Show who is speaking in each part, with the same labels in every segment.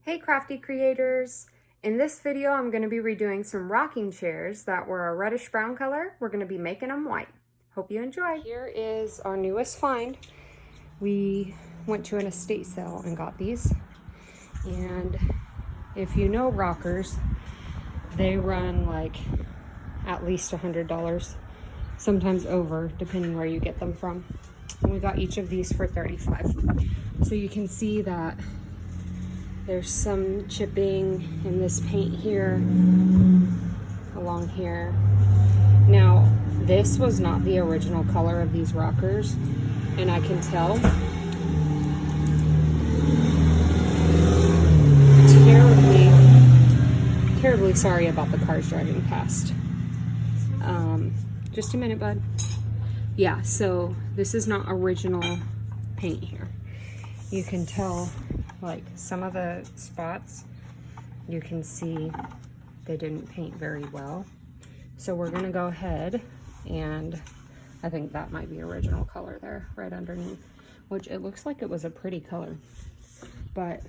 Speaker 1: Hey crafty creators! In this video I'm going to be redoing some rocking chairs that were a reddish brown color. We're going to be making them white. Hope you enjoy. Here is our newest find. We went to an estate sale and got these. And if you know rockers, they run like at least $100, sometimes over, depending where you get them from. And we got each of these for $35. So you can see that there's some chipping in this paint here, along here. Now, this was not the original color of these rockers, and I can tell. Terribly sorry about the cars driving past. Just a minute, bud. Yeah, so this is not original paint here. You can tell, like, some of the spots, you can see they didn't paint very well. So we're gonna go ahead, and I think that might be original color there, right underneath, which it looks like it was a pretty color. But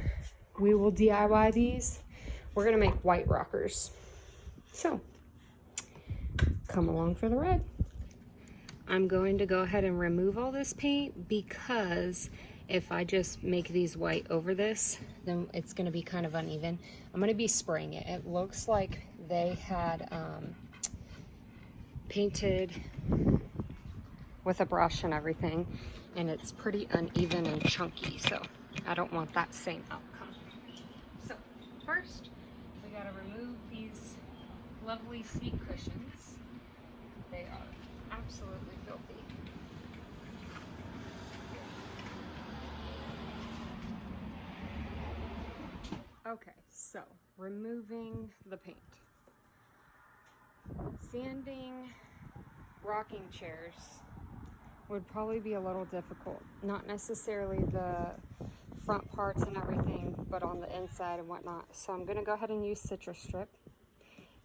Speaker 1: we will DIY these. We're gonna make white rockers. So, come along for the ride. I'm going to go ahead and remove all this paint because if I just make these white over this, then it's going to be kind of uneven. I'm going to be spraying it. It looks like they had painted with a brush and everything, and it's pretty uneven and chunky, so I don't want that same outcome. So first, we got to remove these lovely seat cushions. They are absolutely filthy. Okay, so removing the paint. Sanding rocking chairs would probably be a little difficult. Not necessarily the front parts and everything, but on the inside and whatnot. So I'm gonna go ahead and use citrus strip.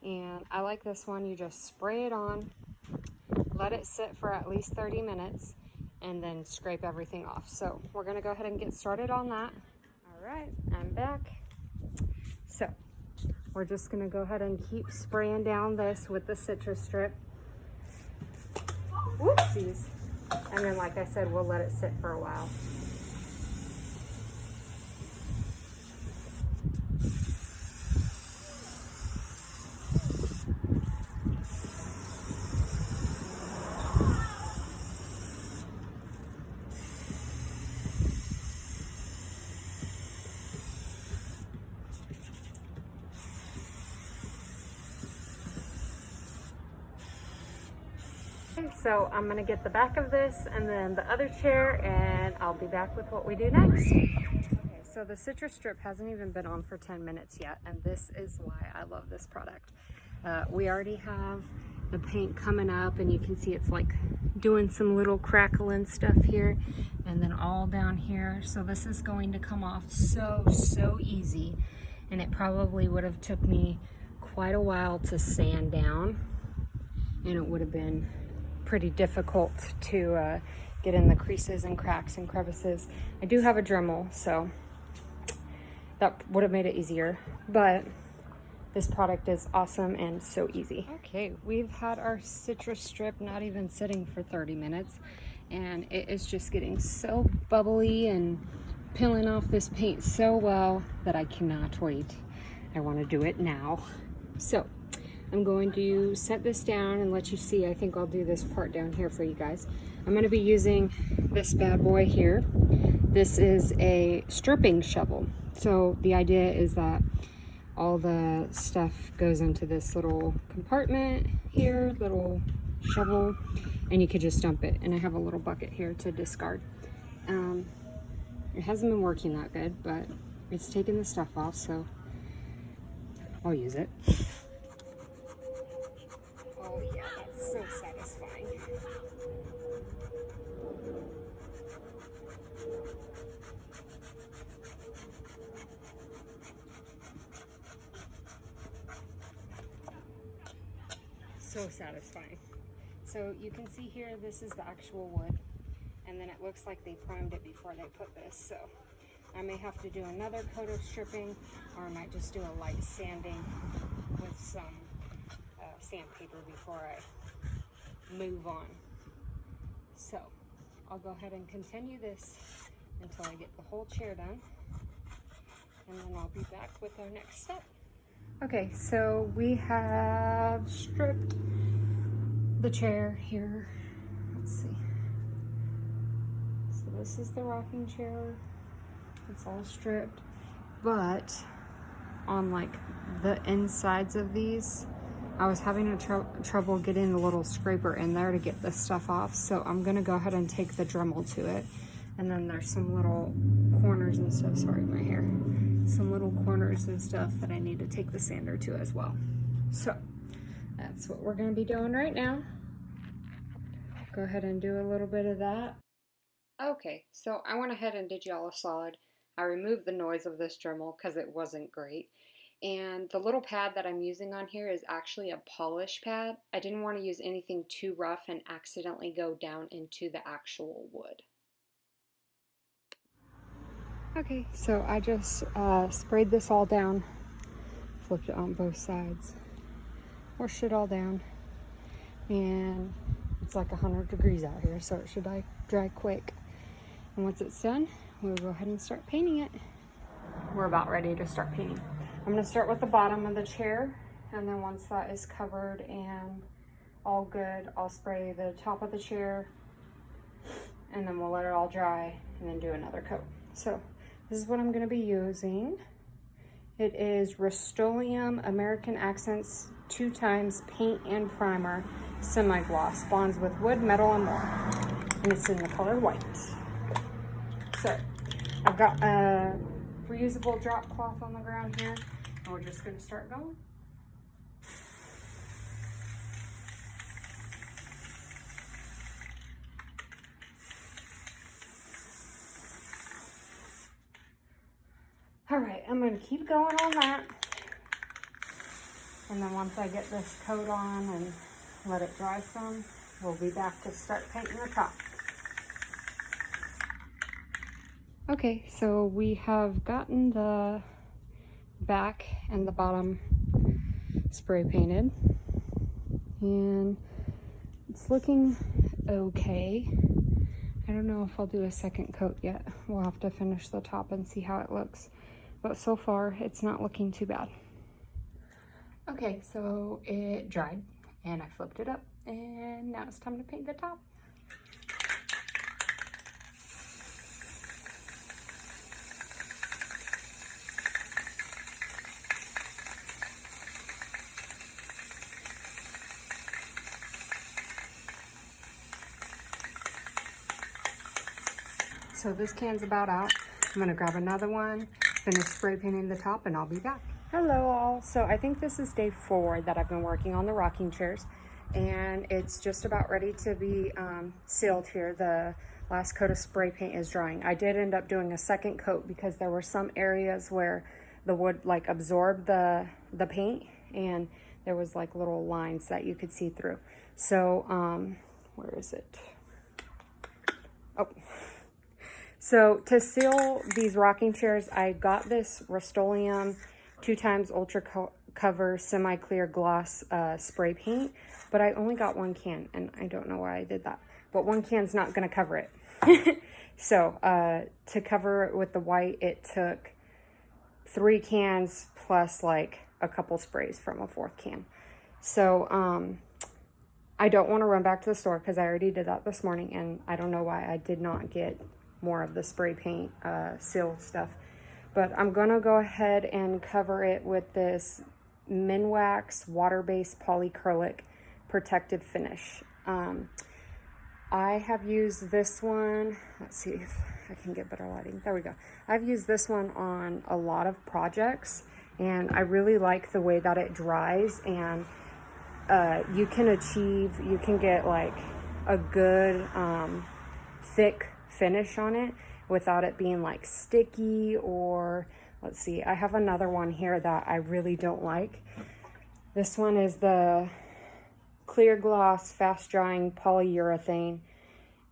Speaker 1: And I like this one. You just spray it on, let it sit for at least 30 minutes, and then scrape everything off. So we're gonna go ahead and get started on that. All right, I'm back. So we're just gonna go ahead and keep spraying down this with the citrus strip. Whoopsies. And then, like I said, we'll let it sit for a while. So I'm gonna get the back of this and then the other chair, and I'll be back with what we do next. Okay, so the citrus strip hasn't even been on for 10 minutes yet, and this is why I love this product. We already have the paint coming up, and you can see it's like doing some little crackling stuff here, and then all down here. So this is going to come off so easy, and it probably would have took me quite a while to sand down, and it would have been pretty difficult to get in the creases and cracks and crevices. I do have a Dremel, so that would have made it easier, but this product is awesome and so easy. Okay, we've had our citrus strip not even sitting for 30 minutes, and it is just getting so bubbly and peeling off this paint so well that I cannot wait. I want to do it now. So I'm going to set this down and let you see. I think I'll do this part down here for you guys. I'm going to be using this bad boy here. This is a stripping shovel. So the idea is that all the stuff goes into this little compartment here, little shovel, and you could just dump it. And I have a little bucket here to discard. It hasn't been working that good, but it's taking the stuff off, so I'll use it. Oh yeah, that's so satisfying. So satisfying. So you can see here, this is the actual wood, and then it looks like they primed it before they put this. So I may have to do another coat of stripping, or I might just do a light sanding with some sandpaper before I move on. So I'll go ahead and continue this until I get the whole chair done, and then I'll be back with our next step. Okay, so we have stripped the chair here. Let's see. So this is the rocking chair. It's all stripped, but on like the insides of these, I was having trouble getting the little scraper in there to get this stuff off. So I'm gonna go ahead and take the Dremel to it. And then there's some little corners and stuff, sorry, my hair. Some little corners and stuff that I need to take the sander to as well. So that's what we're gonna be doing right now. Go ahead and do a little bit of that. Okay, so I went ahead and did y'all a solid. I removed the noise of this Dremel because it wasn't great. And the little pad that I'm using on here is actually a polish pad. I didn't want to use anything too rough and accidentally go down into the actual wood. Okay, so I just sprayed this all down, flipped it on both sides, washed it all down, and it's like 100 degrees out here, so it should dry quick. And once it's done, we'll go ahead and start painting it. We're about ready to start painting. I'm gonna start with the bottom of the chair, and then once that is covered and all good, I'll spray the top of the chair, and then we'll let it all dry and then do another coat. So this is what I'm gonna be using. It is Rust-Oleum American Accents 2x Paint and Primer Semi-Gloss. Bonds with wood, metal, and more. And it's in the color white. So I've got a reusable drop cloth on the ground here, and we're just gonna start going. All right, I'm gonna keep going on that. And then once I get this coat on and let it dry some, we'll be back to start painting the top. Okay, so we have gotten the back and the bottom spray painted, and it's looking okay. I don't know if I'll do a second coat yet. We'll have to finish the top and see how it looks, but so far it's not looking too bad. Okay, so it dried and I flipped it up, and now it's time to paint the top. So this can's about out. I'm gonna grab another one, finish spray painting the top, and I'll be back. Hello all. So I think this is day 4 that I've been working on the rocking chairs, and it's just about ready to be sealed here. The last coat of spray paint is drying. I did end up doing a second coat because there were some areas where the wood like absorbed the paint, and there was like little lines that you could see through. So where is it? Oh. So to seal these rocking chairs, I got this Rust-Oleum 2x Ultra Cover Semi-Clear Gloss spray paint, but I only got 1 can, and I don't know why I did that. But 1 can's not gonna cover it. So to cover it with the white, it took 3 cans plus like a couple sprays from a 4th can. So I don't want to run back to the store because I already did that this morning, and I don't know why I did not get more of the spray paint seal stuff. But I'm gonna go ahead and cover it with this Minwax water-based polyacrylic protective finish. I have used this one, let's see if I can get better lighting, there we go. I've used this one on a lot of projects, and I really like the way that it dries, and you can get like a good thick finish on it without it being like sticky, or let's see, I have another one here that I really don't like. This one is the Clear Gloss Fast Drying Polyurethane,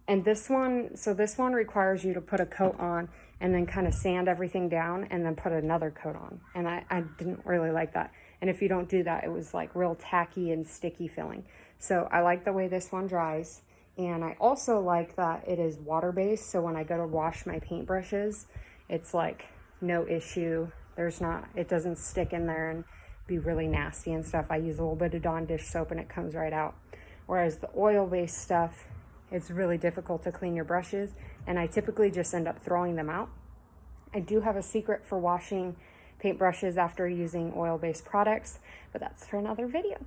Speaker 1: And this one, so this one requires you to put a coat on and then kind of sand everything down and then put another coat on. And I didn't really like that. And if you don't do that, it was like real tacky and sticky feeling. So I like the way this one dries. And I also like that it is water-based. So when I go to wash my paintbrushes, it's like no issue. It doesn't stick in there and be really nasty and stuff. I use a little bit of Dawn dish soap and it comes right out. Whereas the oil-based stuff, it's really difficult to clean your brushes, and I typically just end up throwing them out. I do have a secret for washing paintbrushes after using oil-based products, but that's for another video.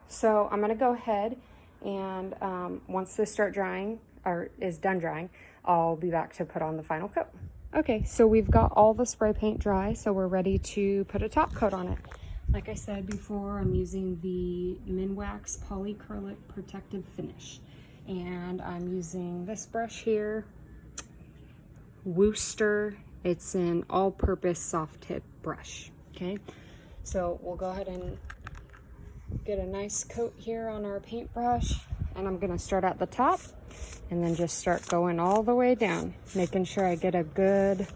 Speaker 1: So I'm gonna go ahead and once this starts drying, or is done drying, I'll be back to put on the final coat. Okay, so we've got all the spray paint dry, so we're ready to put a top coat on it. Like I said before, I'm using the Minwax Polycrylic Protective Finish. And I'm using this brush here, Wooster. It's an all-purpose soft tip brush, okay? So we'll go ahead and get a nice coat here on our paintbrush, and I'm gonna start at the top and then just start going all the way down, making sure I get a good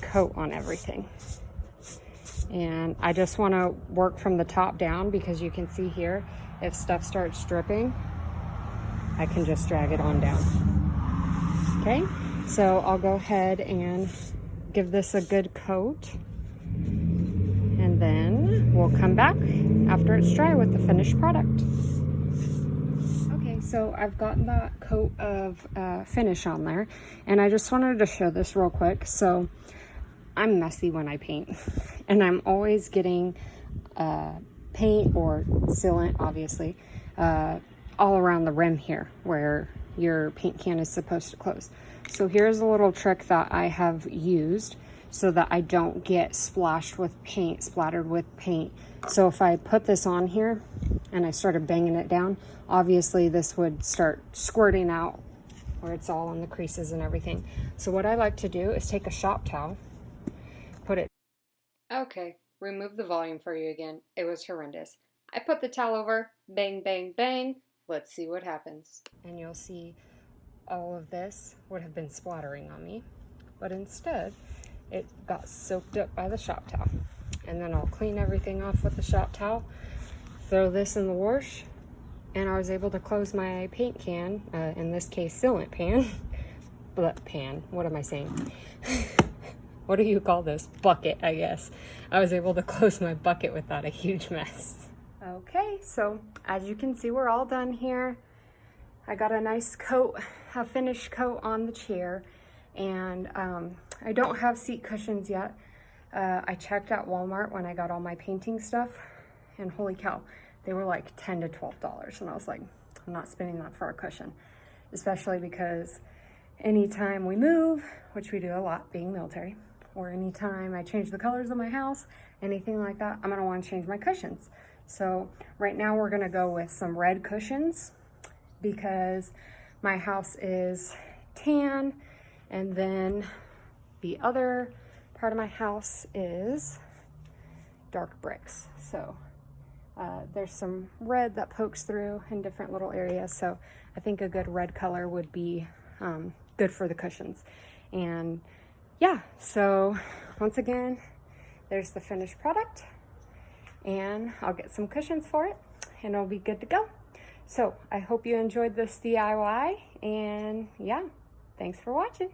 Speaker 1: coat on everything. And I just want to work from the top down, because you can see here, if stuff starts dripping, I can just drag it on down. Okay, so I'll go ahead and give this a good coat, and then we'll come back after it's dry with the finished product. Okay, so I've gotten that coat of finish on there, and I just wanted to show this real quick. So I'm messy when I paint, and I'm always getting paint or sealant, obviously, all around the rim here where your paint can is supposed to close. So here's a little trick that I have used so that I don't get splattered with paint. So if I put this on here and I started banging it down, obviously this would start squirting out where it's all in the creases and everything. So what I like to do is take a shop towel, put it... Okay, remove the volume for you again. It was horrendous. I put the towel over, bang, bang, bang. Let's see what happens. And you'll see all of this would have been splattering on me, but instead it got soaked up by the shop towel. And then I'll clean everything off with the shop towel, throw this in the wash, and I was able to close my paint can, in this case sealant pan, what am I saying? What do you call this? Bucket, I guess. I was able to close my bucket without a huge mess. Okay, so as you can see, we're all done here. I got a nice coat, a finished coat on the chair, and I don't have seat cushions yet. I checked at Walmart when I got all my painting stuff, and holy cow, they were like $10 to $12, and I was like, I'm not spending that for a cushion, especially because anytime we move, which we do a lot being military, or anytime I change the colors of my house, anything like that, I'm gonna wanna change my cushions. So right now we're gonna go with some red cushions because my house is tan, and then the other part of my house is dark bricks. So there's some red that pokes through in different little areas. So I think a good red color would be good for the cushions. And yeah, so once again, there's the finished product, and I'll get some cushions for it and it'll be good to go. So I hope you enjoyed this DIY, and yeah, thanks for watching.